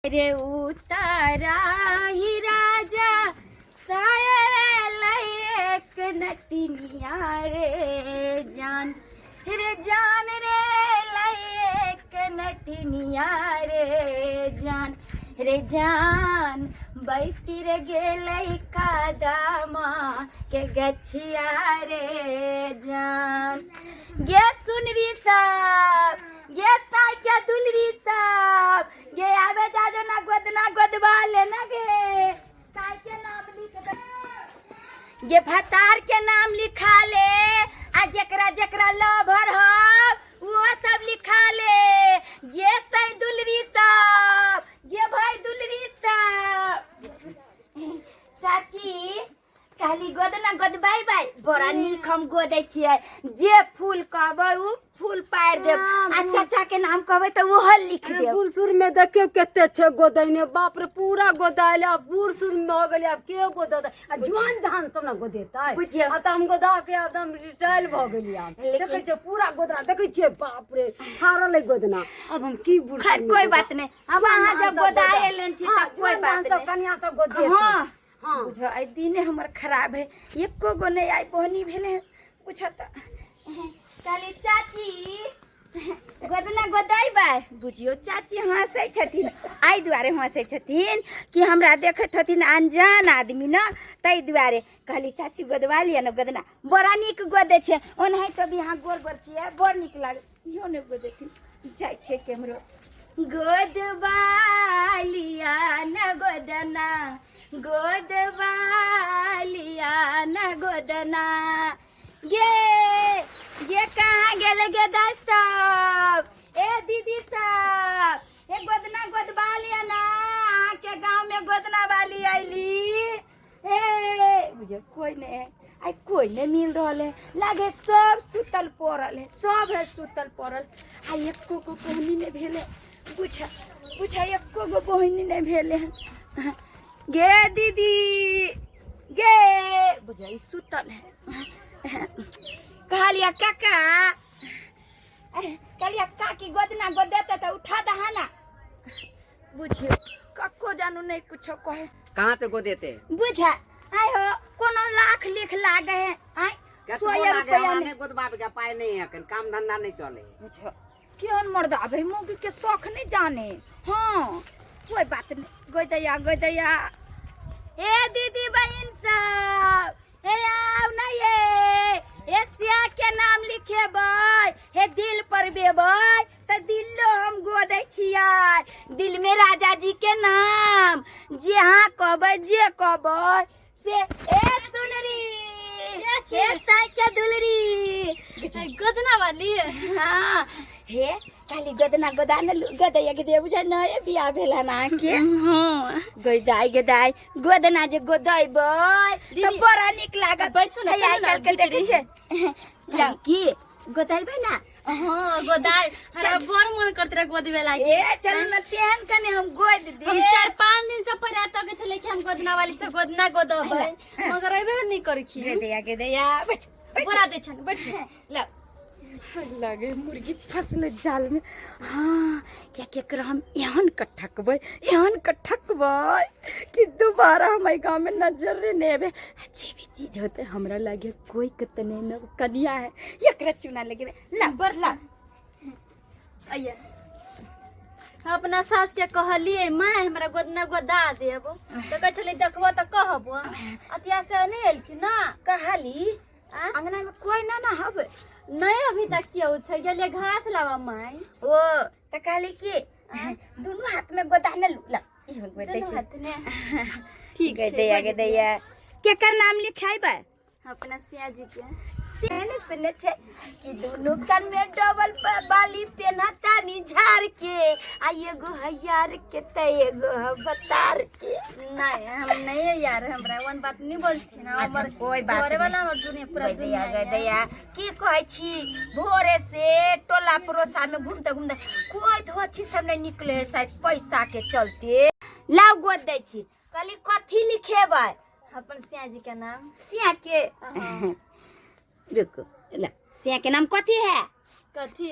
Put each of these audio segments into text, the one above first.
रे उतारा ही राजा सायल एक नटिनिया रे जान रे एक नटिनिया रे जान बैसी रे गेलै कादामा के गछिया रे जान गे सुनरी साहब गे साइकिया दुलरी साहब गे आवे जाजो ना गोदवा लेना गे साइकिल नाम लिख गे भतार के नाम लिखा ले आ जकरा जकरा लभर हो वो सब लिखा ले ये सही दुलरी साहब ये भाई दुलरी साहब चाची कहली गोदना गोदबाई बाई बड़ा नीक हम गोदै छियै जे फूल कहबै उ फूल पार देब आ चाचा के नाम कहबै त वो लिख देब। बुरसुर में देखियो केते छे गोदैने बाप रे पूरा गोदाइले अब बुरसुर में हो गेलै अब के गोदत आ जवान धान सब ना गोदेतै बुझियो आ त हम गोदा के एकदम रिटाइल भ गेली अब देखै छे पूरा गोदना देखै छे बाप रे छारल है गोदना अब हम की बुरसुर कोई बात नहीं अब वहां जब गोदाए लेन छी त कोई बात नहीं कन्या सब गोदे हां बुझो आई दिने हमर खराब है एको गो नहीं आई बहनी भेले बुझो त काली चाची गोदना गोदाई बाय बुझियो चाची हंसै छथिन आई दुआरे हंसै छथिन कि हमरा देखत हथिन अनजान आदमी न तै दुआरे कहली चाची गोदवा लिया न गोदना बड़ा नीक गोदे छे ओनहि तो बिहा गोर बर छिए बड़ नीक लागे यो ने गोदेथिन जाय छे केमरो गोदवा लिया न गोदना गोदवा लिया न गोदना ये कहाँ गेले गे दास साहब ए दीदी साहब ए गोदना गोदवा लिया ना के गांव में गोदना वाली आईली ए मुझे कोई नहीं है आई कोई नहीं मिल रहा है लागे सब सुतल पड़ल है सब है सुतल पड़ल आई एको को बहनी नहीं भेले पूछा एको गो बहनी नहीं भेले गे दीदी गे बुझाई सुतल है कहलिया काका कहलिया काकी गोदना गोदेते तो उठा दहा ना बुझियो कक्को जानू नहीं कुछ कहे कहाँ से को देते बुझा आय हो कोनो लाख लिख लागे है आय 100 रुपया में गोदबाब का पाए नहीं है काम धंधा नहीं चले बुझो केन मर्दा भाई मौगी के शौक नहीं जाने हां कोई बात नहीं गोदैया ए दीदी बहन साहब ए आओ ना ये सिया के नाम लिखे बाय हे दिल पर बेबाय त दिलो हम गोदै छियै दिल में राजा जी के नाम जे हां कहबै जे कहबै से ए सुनरी ए साइकिल दुलरी गोदना वाली हां हे काली गोदना गोदान गोदैया के देबु छ नए बियाह भेला ना के हां गोदाई गोदना जे गोदैबै त बड़ा निक लागत बैसु न चल के देखै छै की गोदाइबै ना हां गोदाई हमरा बड़ मन करत रे गोदवे लागे ए चल न तेहन कने हम गोद दे हम 4-5 दिन से परे तक छले कि हम गोदना वाली से गोदना गोदबै मगर एबे नहीं करै छी के देया बैठ बोरा दे छन बैठ ल लगे मुर्गी फसले जाल में हाँ क्या क्या कर हम एहन कठकबै कि दोबारा हमारे गांव में नजर नहीं आवे जे भी चीज होते हमरा लगे कोई कतने न कनिया है एकरा चुना लगे ला बर ला अइया अपना सास के कहलिए माय हमरा गोदना गोदा देबो त कह छले देखबो त कहबो अतिया से नहीं एलखिन ना कहली अंगना में कोई ना हब नहीं अभी तक क्यों छै गेले घास लावा माय ओ त कहली कि दोनों हाथ में गोदा न ला ई गोदै छै हाथ ने ठीक है दैया केकर नाम लिखाई बा अपना सिया जी के सेन सुने छे कि दोनों कान में डबल बाली पहनाता नी झाड़ के आ एगो हजार के त एगो बतार के नहीं हम नहीं यार हमरा वन बात नहीं बोलथि ना हमर कोई बात घरे वाला और दुनिया पूरा दैया की कहै छी भोरे से टोला परोसा में घूमते कोई धोछी सब नहीं निकले है शायद पैसा के चलते लाओ गोद दै छी कहली कथी लिखेबै अपन सिया जी के नाम सिया के रुको ला सिया के नाम कथी है कथी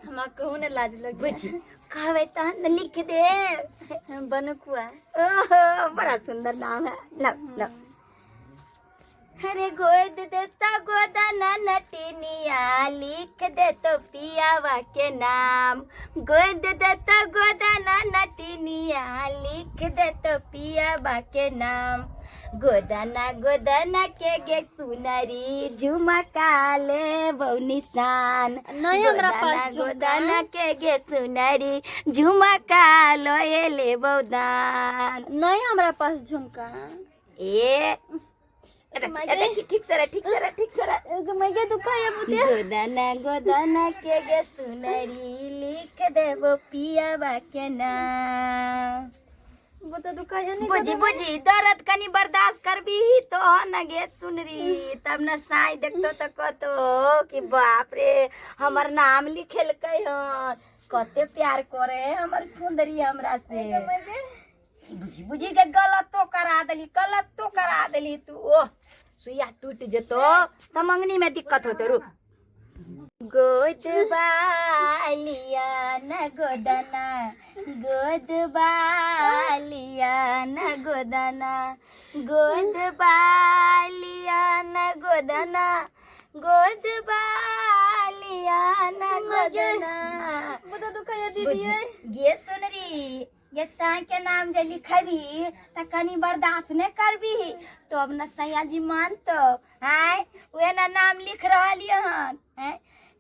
हमरा कहू ने लाज लग बुझी कहवे तहन न लिख दे। बनुकुआ। ओहो बड़ा सुंदर नाम है। लो लो। अरे गोद दे तो गोदना नटनिया लिख दे तो पियावा के नाम। गोद दे तो गोदना नटनिया लिख दे तो पियावा के नाम। गोदना गोदना के गे सुनरी झुमका ले बहु निशान। नहीं हमरा पास गोदना के गे सुनरी झुमका लोए ले बहु दान। नहीं हमरा पास झुमका। ए ठीक से मैगे दुखाया पुते। गोदना गोदना के गे सुनरी लिख देबो पियावा के नाम। बुता दुखाया नहीं। बुझी बुझी दर्द कनी बर्दाश्त करबी तो न गे सुनरी तब न साई देखतो तो कतो कि बाप रे हमर नाम लिखेल हन कते प्यार करे हमर सुंदरी हमरा से। बुझी बुझी के गलत तो करा देली तू। ओह सुइया टूट जतो तो मंगनी में दिक्कत होते। रुक। गोद बालिया न गोदना गोद बालिया न गोदना गोद बालिया न गोदना गोद बालिया न गोदना। बुता दुखाया दीदी। गे सुनरी ये साई के नाम जे लिखबी त कनी बर्दाश्त ने करबी तो अब न सैया जी मान तो है वे ना नाम लिख रहली हन है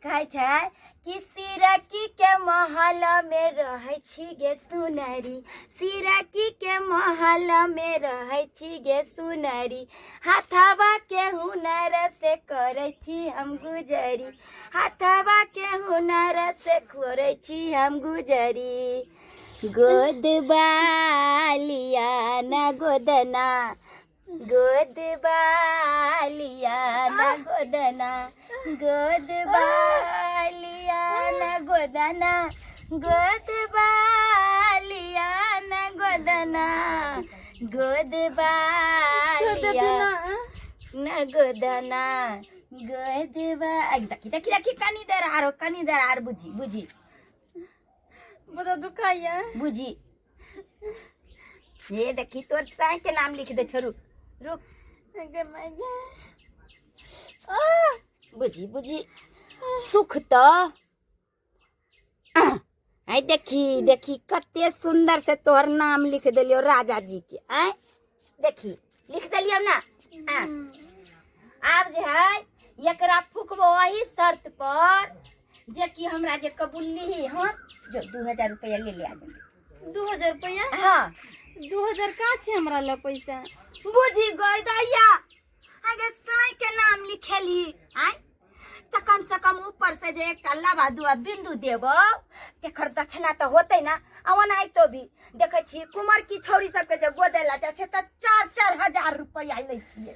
कहे छै कि सिरकी के महल में रहै छी गे सुनरी। सिरकी के महल में रहै छी गे सुनरी। हाथवा के हुनर से करै छी हम गुजरी। हाथवा के हुनर से करै छी हम गुजरी। गोद बालिया न गोदना गोद बालिया न गोदना गोद बालिया न गोदना गोद बालिया न गोदना गोद बालिया न गोदना गोद बा। देखी कनी देर आर बुझी बुता दुखाया। बुझी ये देखी तोर साई के नाम लिख दे छोरू। रुक। बुझी बुझी सुख तो आई देखी कते सुंदर से तोहर नाम लिख देलियो राजा जी के। आई देखी लिख देलियो ना। आब जे है एकरा फुकबो वही शर्त पर जे कि हमरा जे कबूली हन जो 2000 रुपया ले आ जाए। 2000 रुपया। हाँ 2000 का छे हमरा ल पैसा। बुझी गई दैया आगे साई के नाम लिखेली आई तो कम से कम ऊपर से जे एक लबा दुआ बिंदु देबो तेकर दक्षिणा तो होते ना। अवन आई तो भी देखे छी कुमार की छोरी सब के जे गोदेला जा छे त 4-4 हजार रुपया ले छिए।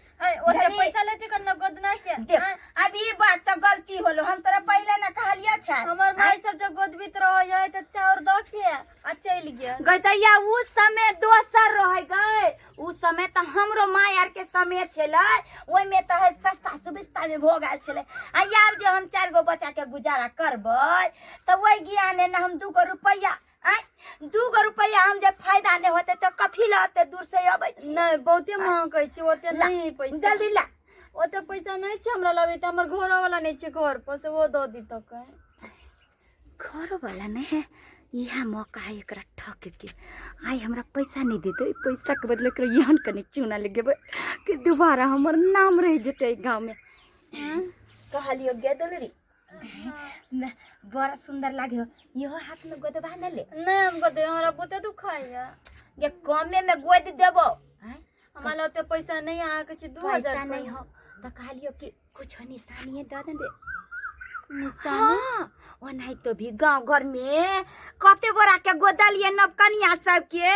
ओते पैसा लेते कन गोदना के। अब ई बात तो गलती होलो हम तोरा पहले ना कहलिया छ। हमर माई सब जे गोदबित रहय त चाउर द के आ चल गया। गैतैया उ समय दोसर रह गए। उ समय त हमरो माय आर के समय छले ओय में त सस्ता सुविस्ता में भो गेल छले। आ यार जे हम 4 गो बच्चा के गुजारा करबै त ओय ज्ञाने ना हम 2 गो रुपया 2 गो रुपया हम जे फायदा नहीं होते तो कथी लाते दूर से आबै छी। नहीं बहुते महंग कहै छी ओते नहीं पैसा। जल्दी ला। ओते पैसा नहीं छे हमरा लबे त हमर घर वाला नहीं छे घर पर से वो द दी तक। घर वाला नहीं है यह मौका है एकरा ठक के। आई हमरा पैसा नहीं देते पैसा के बदले कर यहन कने चूना ले गेबे कि दोबारा हमर नाम रह जते गांव में। कहलियो गे दुलरी बड़ा सुंदर लागे यो हाथ में गोद बांध ले। नहीं हम गोदे हमरा बहुते दुखाया। ये कमे में गोद देबो हमरा लते पैसा नहीं आ के छी 2000 पैसा नहीं हो तो कहलियो कि कुछ निशानी दे दे। निशानी हाँ ओ नहीं तो भी गांव घर में कते गोरा के गोदलिए नवकनिया सब के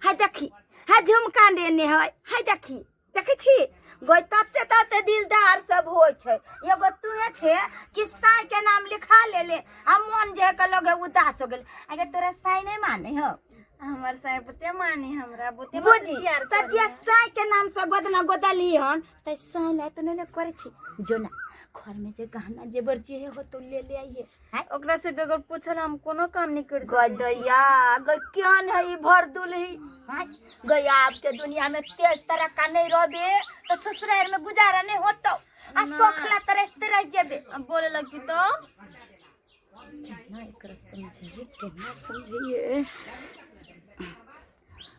है देखी है झुमका देने है देखी देखै छी गोई तते तते दिलदार सब होय छै। एगो तुहे छे कि साई के नाम लिखा ले हम मन जे के लगे उदास हो गेल। अगर तोरा साई नहीं माने हो हमर साई बुते मानी हमरा बुते बुझी प्यार त जे साई के नाम से गोदना गोदली हन त साई ला त ने करे छी जो ना घर में जे गहना जेबर जे हो तो ले ले आइए। हैं? ओकरा से बगैर पूछल हम कोनो काम नहीं कर सकते। गदैया गन है ई भर दुलही। हैं? गया आपके दुनिया में तेज तरह का नहीं रहबे तो ससुराल में गुजारा नहीं होतो आ सोखला तरसते रह जेबे। अब बोले लगी तो केना एकरा समझिए केना समझिए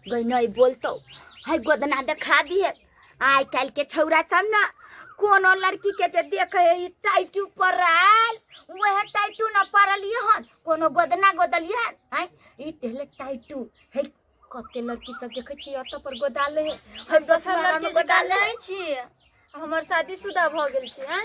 गई नहीं बोलतो है गोदना दिखा दिए आइ काल के छौरा सब ना कोनो लड़की के जे देखे ई टाइटू पर आल वह टाइटू न परलिए हन कोनो गोदना गोदलिए हैं ई टेले टाइटू है कते लड़की सब देखे छी अत पर गोदाले है दोसर लड़के जे गाल नहीं छी हमर शादीशुदा भ गेल छी। हैं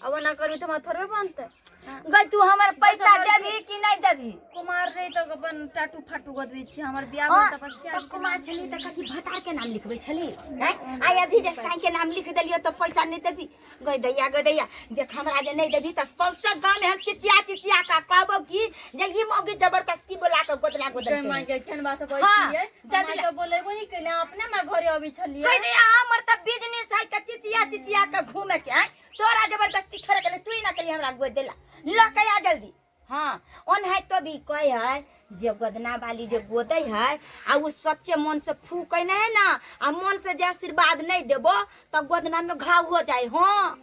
अब ओना करबी तो हमरा थोड़बे बनते। गई तू हमर पैसा देबी कि नहीं देबी? कुमार रही तो अपन टाटू फाटू गदबी छी हमर बियाह हाँ, में त अपन तब कुमार छली त कथी भतार के नाम लिखबे छली हैं आय अभी जे साई के नाम लिख देलियो तो पैसा नहीं देबी। गदैया देख हमरा जे नहीं देबी त पंचा गांव में हम चिचिया का कहबो कि जे ई मौगी जबरदस्ती बोला के गोदला कह मां के केन बात बोल हाँ, छिए हम तो बोलेबो नहीं कने अपने मां घरे आबी छलिए। गदैया हमर त बिजनेस है के चिचिया के घूमे के हैं तोरा जबरदस्ती खरे के तू ही ना कली हमरा गोद देला लके आ जल्दी। हाँ ओन है तो भी कहे है जे गोदना वाली जो गोदै है आ वो सच्चे मन से फूके नहीं ना आ मन से जे आशीर्वाद नहीं देबो तो गोदना में घाव हो जाए। हाँ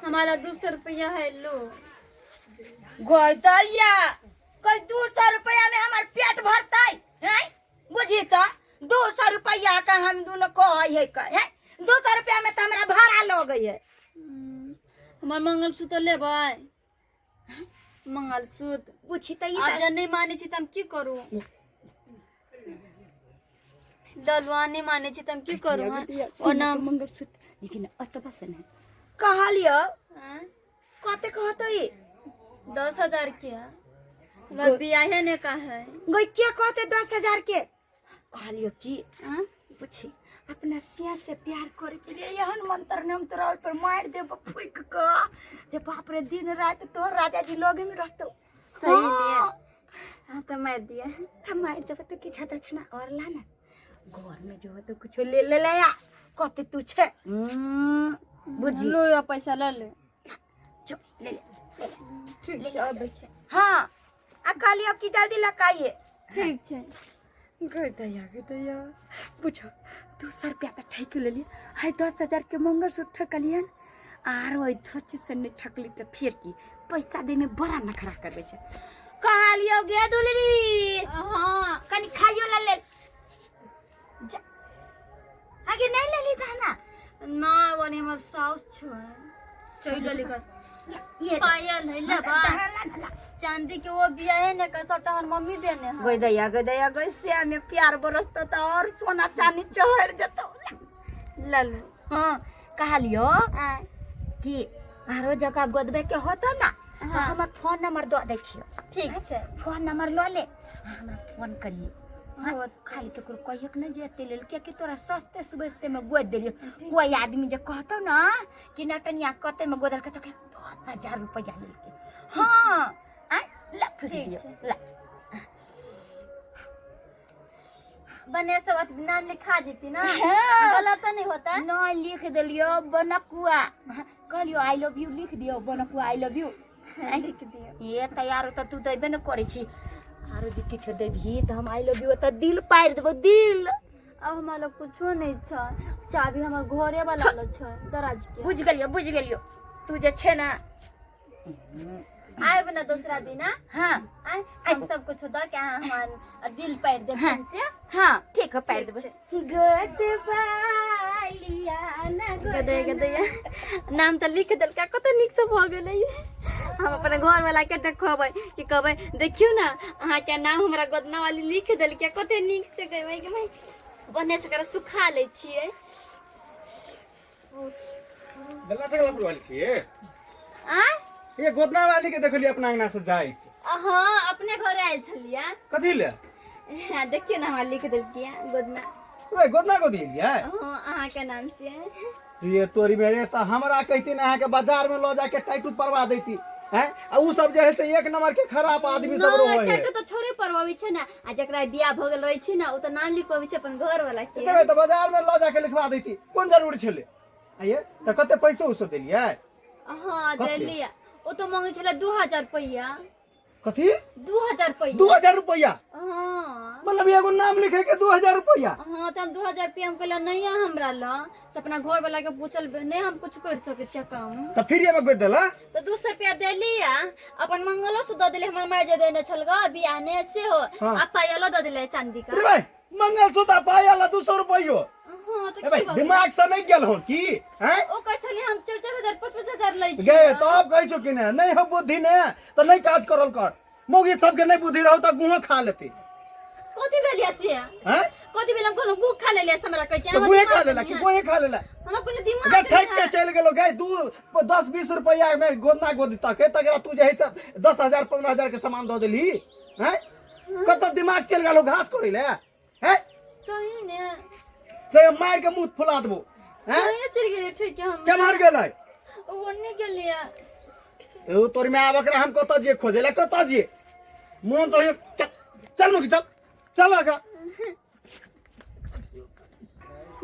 हमारा 200 रुपया है लो। गोदैया कोई 200 रुपया में हमार पेट भरतै हैं बुझी तो 200 रुपया का हम दोनों को है 200 रुपया में तो हमरा भाड़ा लग गई है। हमार मंगलसूत्र लेबै मंगलसूत्र पूछी तो आप जब नहीं माने छी त हम की करू दलवा नहीं माने छी त हम की करू। और नाम मंगलसूत्र लेकिन अतबा से नहीं कहलियो हैं? कते कहतो ई 10,000 के हमार बियाहे ने का है। गई क्या कहते 10,000 के कहलियो की हैं? पूछी अपना सिया से प्यार करे के लिए यहन मंत्र नाम तोरा पर मार दे फूक के जे बाप रे दिन रात तो राजा जी लोगे में रहतो सही ने हां तो मार दिया तो मार दे तो की दक्षिणा और लाना घर में जो तो कुछ ले ले या कते तू छे बुझी लो या पैसा ले ले चुप ले ले ठीक छै अब छै। हां आ कहलियो की जल्दी लकाइए ठीक छै। गदैया पूछो 200 रुपया तो ठेक ले लिए है 10,000 के मंगलसूत्र ठकलियन आर वही थोची से नहीं ठकली तो फिर की पैसा दे में बड़ा नखरा करबे छ कहलियो गे दुलरी। हां कनी खाइयो ले जा आगे नहीं ले ली कहना ना वनी हमर साउस छै चल ले कर ये पायल है लेबा चांदी के वो बियाहे ने का सटा हर मम्मी देने है। गदैया गैसे में प्यार बरसतो तो और सोना चांदी चढ़ जतो लल्लू हां कहलियो कि आरो जगह गोदबे के होतो ना हाँ। हमर फोन नंबर दो दे छियो ठीक छै फोन नंबर लो ले हमरा फोन करिए हाँ। खाली केकरो कहियक न जेते लेल कि तोरा सस्ते सुबस्ते में गोद देलियो कोई आदमी जे कहतो ना कि नटनिया कते में गोदल के तो 10,000 रुपया लेके हां लख दियो ला बने सब नाम लिखा जीती ना हाँ। गलत नहीं होता न लिख देलियो बनकुआ कहलियो आई लव यू लिख दियो बनकुआ आई लव यू लिख दियो ये तैयार तो तू देबे न करे छी आरो जे किछ देबही त हम आई लव यू त दिल पार देबो दिल। अब हमारा कुछो नहीं छ चाबी हमर घरे वाला ल छ दराज के बुझ गेलियो तू जे छे ना आए बना दूसरा दिन हां आए हम सब कुछ द के हमार दिल पैर दे से हां ठीक है पैर देबो गोदबालिया ना गदैया नाम तो लिख देल का कत निक से भ गेलै हम अपने घर वाला के देखबै कि कहबै देखियो ना अहाँ के नाम हमरा गोदना वाली लिख देल के कत निक से कहबै कि भाई बने से कर सुखा ले छिए गल्ला से गल्ला वाली छिए आ ये गोदना वाली के देखली अपना अंगना से जाई हां अपने घरे आइल छलिया कथि ले देखियो ना हमरा लिख देल किया गोदना ओए गोदना को दिलिया हां अहाँ के नाम से ये तोरी मेरे त हमरा कहती ना के बाजार में लो जाके टाइटू परवा देती हैं आ उ सब जे है से एक नंबर के खराब आदमी सब रहो है टाइटू तो छोरे परवावी छै ना आ जकरा बियाह भ गेल रहै छै ना ओ त नाम लिखबै छै अपन घर वाला के तो बाजार में लो जाके लिखवा देती कौन जरूरी छले आइए त कते पैसा उसो देलिए हाँ कते? देलिया ओ तो मांगे छले 2000 रुपया। कथी 2000 रुपया। 2000 रुपया हाँ मतलब एगो नाम लिखे के 2000 रुपया। हाँ तो हम 2000 रुपया हम कहला नहीं है हमरा ला से अपना घर वाला के पूछल नहीं हम कुछ कर सके छ काम तो फिर ये में गोद देला तो 200 रुपया दे लिया अपन मंगलो से दे दिले हमर माय जे देने छलगा बियाने से हो हाँ। आ पायलो दे दिले चांदी का। अरे भाई मंगलसूत्र पायल 200 रुपयो। हाँ तो ए भाई की दिमाग से नहीं गेल हो की हैं ओ कह छली हम 4000 5000 लै छी। गे तो अब कह छो कि नहीं हो बुद्धि ने तो नहीं काज करल कर मोगी सबके नहीं बुद्धि रहो तो गुहा खा लेती कथि भेलिया से हैं कथि भेल हम कोनो गु खा लेलिया से हमरा कहै छै तो गुहे खा लेला कि गुहे खा लेला हमरा कोनो दिमाग अगर ठक के चल गेलो गए दू 10-20 रुपया में गोदना गोदी तक तकरा तू जे है से 10,000 15,000 के सामान दो देली हैं कत दिमाग चल गेलो घास करी ले हैं सही ने से मार के मुंह फुला देबो हैं सही ने चल गेलिए ठीक है हम के मार गेलै ओन्ने गेलिए ए तोर में आबक रहा हम कत जे खोजेला कत जे मोन तो चल मुखी चल चल आगा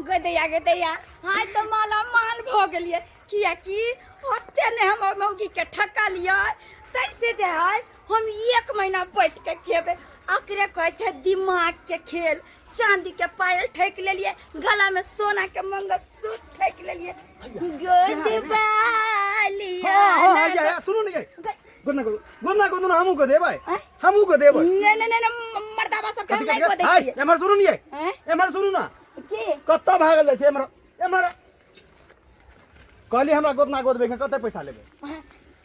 गदैया हाँ तो माला माल भ गेलिए किया कि ओते ने हम मौगी के ठका लिया तैसे जे है हम 1 महीना बैठ के खेबे अकरे कहै छै दिमाग के खेल चांदी के पायल ठेक लेलिए गला में सोना के मंगलसूत्र ठेक लेलिए गोदबालिया हां हां सुनो नहीं गोदना गोदना हमू को दे भाई हमू को दे भाई नहीं मर्दाबा सब हम नहीं को दै हाय छियै एमर सुनु नहीं एमर सुनु ना के कत्ता भागल छै एमर कहली हमरा गोदना गोदबे के कते पैसा लेबे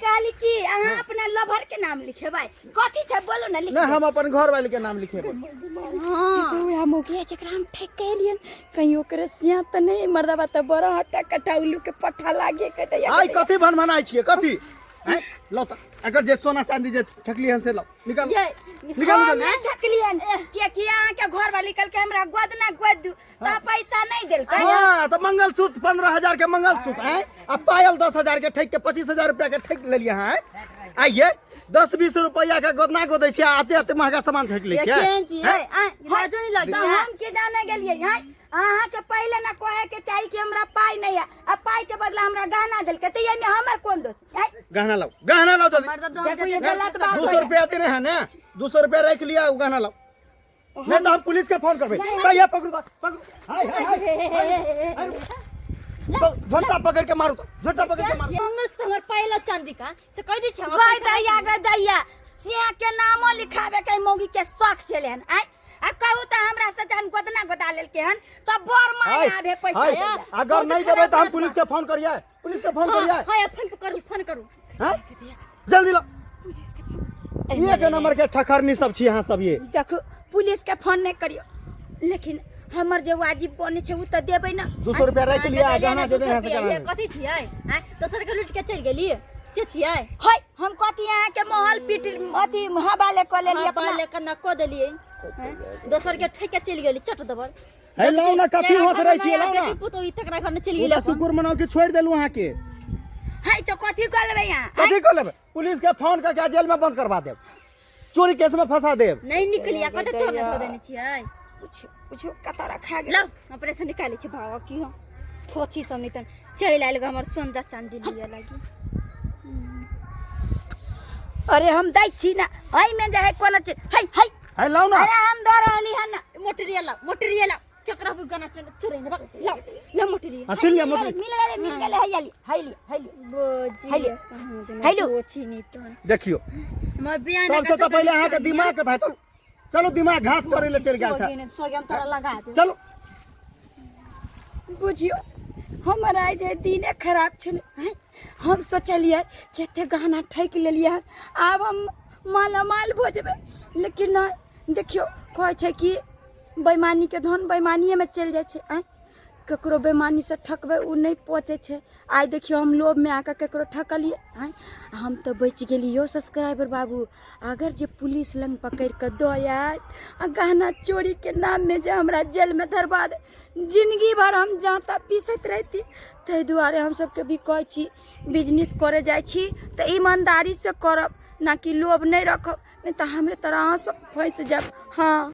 काली की अहाँ अपना लवर के नाम लिखेबै कथी छै बोलो ना लिख नहीं हम अपन घर वाले के नाम लिखेबे हां तो हम के जेकरा हम ठेक के एलियन कहीं ओकरे सिया त नहीं मर्दाबा त बड़ा हट्टा कटा उल्लू के पट्ठा लागे के दैया आई कथी भनभनाई छिए कथी हैं लो त अगर जे सोना चांदी जे ठकली हन से लो निकाल ये निकाल हम निकाल ठकलियन के अहाँ के घर वाली कल के हमरा गोदना गोद दू ता पैसा नहीं देल हां तो मंगलसूत्र 15,000 के मंगलसूत्र हैं अब पायल 10,000 के ठेक के 25,000 रुपया के ठेक ले लिया हैं आइए 10-20 रुपया का गोदना गोदै छियै आते आते महंगा सामान ठेक ले ये छियै केन छी है राजो नहीं लग तो हम के जाने गेलिए हैं अहाँ के पहले ना कहे के चाहिए कि हमरा पाई नहीं है अब पाई के बदला हमरा गहना देल के त ये में हमर कोन दोष है गहना लाओ जल्दी मर्द तो देखो ये गलत बात 200 रुपया देने हैं ना 200 रुपया रख लिया वो गहना लाओ नहीं तो हम पुलिस के फोन करबे भैया पकड़ो हाय झोटा पकड़ के मारो तो झोटा पकड़ के मारो मंगलसूत्र हमर पायला चांदी का से कह दै छै गदैया सिया के नामो लिखावे के मौगी के शौक छले हन आई आ कहू त हमरा से जान गोदना गोदा लेल के हन त बर माय आबे पैसा अगर नहीं देबे तो हम पुलिस के फोन करिए हां फोन करू हैं जल्दी लो ये के नंबर के ठखरनी सब छी यहां सब ये देखो पुलिस के फोन नहीं करियो लेकिन हमर जे वाजिब बने छै उ त देबै ना 200 रुपया रख लिया गहना दे देना से कथी छियै हैं दोसर के लूट के चल गेली से छियै है हम कथी यहाँ के महल पीट अथी हवाले क लेलिए अपना अपना लेकर न को देलिए दोसर के ठेके चल गेली चट दबर है लाओ ना कथी होत रही छी लाओ ना पुतो ई तकरा घर न चल उला गेली शुक्र मनाओ के छोड़ देलु वहां के है तो कथी कर लेबै यहाँ कथी कर लेबे पुलिस के फोन करके जेल में बंद करवा देब चोरी केस में फंसा देब नहीं निकलिया कते तो न धो देने छियै कुछ कतरा खा गेल लो ऑपरेशन निकाले छी भावा की हो थोची समितन चल आइल हमर सोना चांदी लिया लागी अरे हम दै छी ना हई में जे है कोनो चीज है लाओ ना अरे हम दो रहली हन मोटरिया चक्रा भी गाना चोरे न ला मोटरिया अच्छा लिया मोटर मिल गेले है बोजी हेलो। हेलो बोची नी तो देखियो हमर बियान सबसे तो पहले अहाँ के दिमाग के भाई चलो दिमाग घास चरे ले चल गेल छै सोगम तोरा लगा दे चलो बुझियो हमर आइ जे दिने खराब छले हैं हम सोचलिए जते गहना ठेक लेलिए आब हम मालामाल भ जेबै लेकिन नहीं देखियो कहै छै कि बेईमानी के धन बेईमानिए में चल जाय छै हैं ककरो बेईमानी से ठकबै उ नहीं पहुंचे छै आइ देखियो हम लोभ में आके ककरो ठकलिए हैं हम तो बच गेलियो सब्सक्राइबर बाबू अगर जे पुलिस लंग पकड़ के दो यार गहना चोरी के नाम में जे हमरा जेल में धरवा दे जिंदगी भर हम जाता पीसत रहती ताहि दुआरे हम सबके भी कहै छी बिजनेस करे जाइ छी तो ईमानदारी से करब ना कि लोभ नहीं रखब नहीं तो हमें तरह सब फंस जाब हाँ।